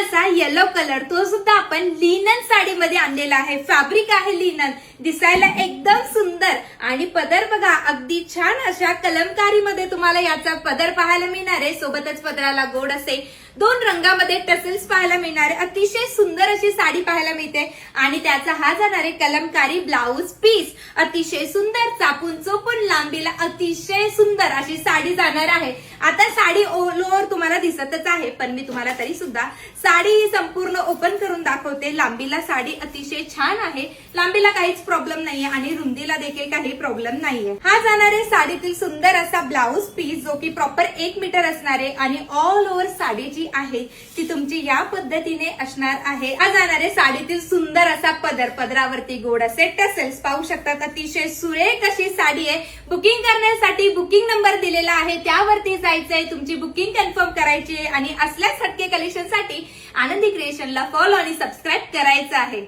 असा yellow colour, तो सुद्धा आपण लिनन साडीमध्ये आणलेला आहे. फॅब्रिक आहे लिनन, दिसायला एकदम सुंदर. आणि पदर बघा, अगदी छान अशा कलमकारीमध्ये तुम्हाला याचा पदर पाहायला मिळणार आहे. सोबतच पदराला गोड असे 2 रंगामध्ये टसेल्स पाहायला मिळणार आहे. अतिशय सुंदर अशी साडी पाहायला मिळते. आणि त्याचा हा जाणार आहे कलमकारी ब्लाऊज पीस. अतिशय सुंदर, चापून चोपून लांबीला अतिशय सुंदर अशी साडी जाणार आहे. आता साडी ऑल ओव्हर तुम्हाला दिसतच आहे, पण मी तुम्हाला तरी सुद्धा साडी ही संपूर्ण ओपन करून दाखवते. लांबीला साडी अतिशय छान आहे, लांबीला काहीच प्रॉब्लेम नाहीये आणि रुंदीला देखील काही प्रॉब्लेम नाहीये. हा जाणार आहे साडीतील सुंदर असा ब्लाऊज पीस, जो की प्रॉपर 1 मीटर असणार आहे. आणि ऑल ओव्हर साडी जी आहे ती तुमची या पद्धतीने असणार आहे. हा जाणार आहे साडीतील सुंदर असा पदर, पदरावरती गोड असे टसेल्स पाहू शकतात. अतिशय सुरेख अशी साडी आहे. बुकिंग करण्यासाठी बुकिंग नंबर दिलेला आहे, त्यावरती जायचंय, तुमची बुकिंग कन्फर्म करायची आहे. आणि असल्याच हटके कलेक्शनसाठी आनंदी क्रिएशनला फॉलो आणि सबस्क्राईब करायचं आहे.